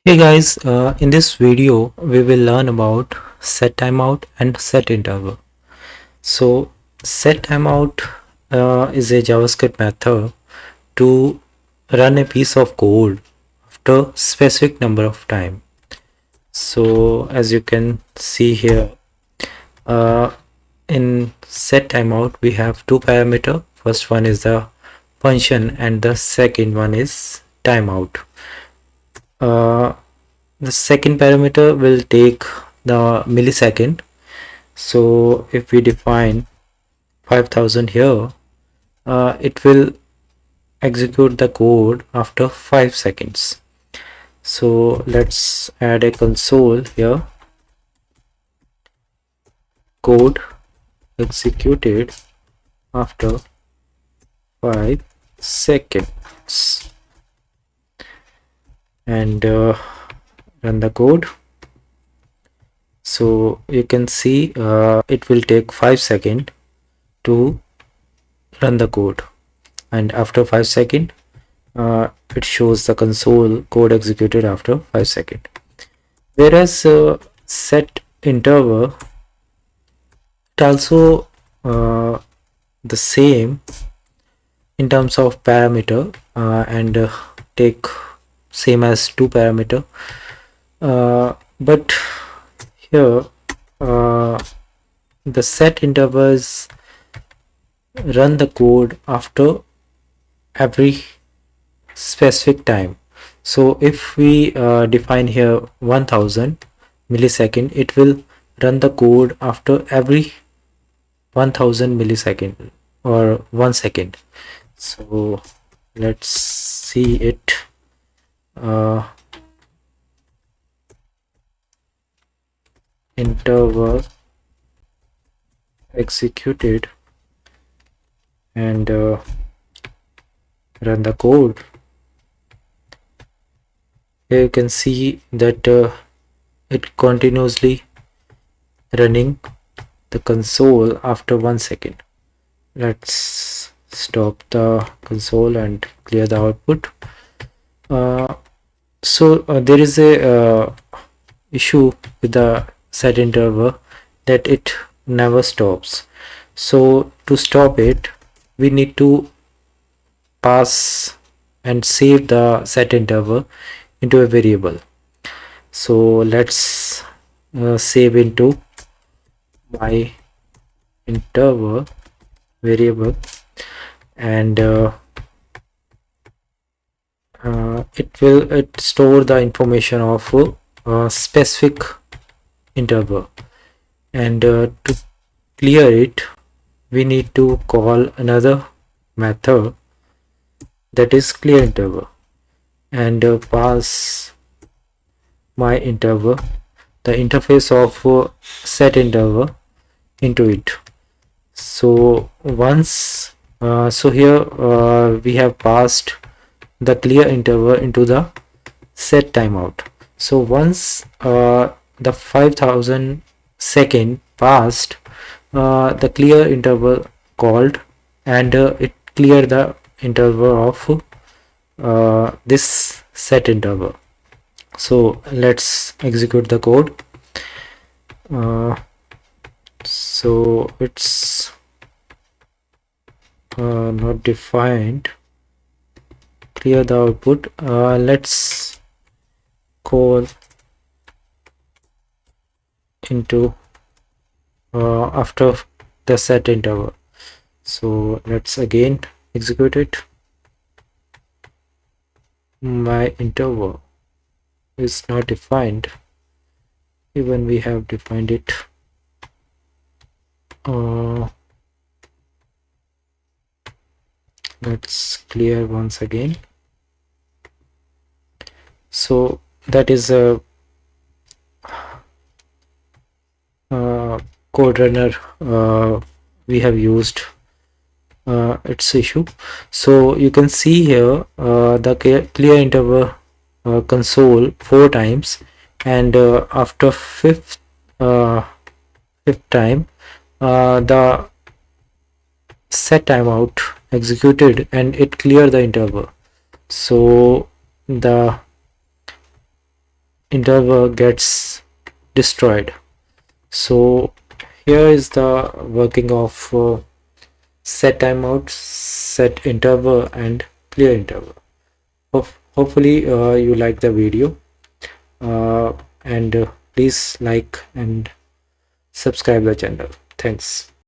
Hey guys, in this video we will learn about setTimeout and setInterval. So setTimeout is a JavaScript method to run a piece of code after specific number of time. So as you can see here, uh, in setTimeout we have two parameters. First one is the function and the second one is timeout. Uh, the second parameter will take the millisecond. So if we define 5000 here, it will execute the code after 5 seconds. So let's add a console here. Code executed after 5 seconds, and run the code. So you can see it will take 5 seconds to run the code, and after 5 seconds it shows the console code executed after 5 seconds. Whereas set interval, it also the same in terms of parameter, and take same as two parameter, but here the set intervals run the code after every specific time. So if we define here 1000 millisecond, it will run the code after every 1000 millisecond or 1 second. So let's see it. Interval executed, and run the code. Here you can see that it continuously running the console after 1 second. Let's stop the console and clear the output. There is a issue with the set interval, that it never stops. So to stop it, we need to pass and save the set interval into a variable. So let's save into my interval variable, and it store the information of a specific interval, and to clear it we need to call another method, that is clearInterval, and pass my interval, the interface of setInterval, into it. So once here we have passed the clearInterval into the setTimeout. So once the 5000 second passed, the clearInterval called, and it cleared the interval of this setInterval. So let's execute the code. So it's not defined. Clear the output. Let's call into after the set interval. So let's again execute it. My interval is not defined, even we have defined it. Let's clear once again. So that is a code runner we have used its issue. So you can see here the clearInterval console 4 times, and after fifth time the setTimeout executed and it cleared the interval. So the interval gets destroyed. So here is the working of setTimeout, setInterval, and clearInterval. Hopefully you like the video, and please like and subscribe the channel. Thanks.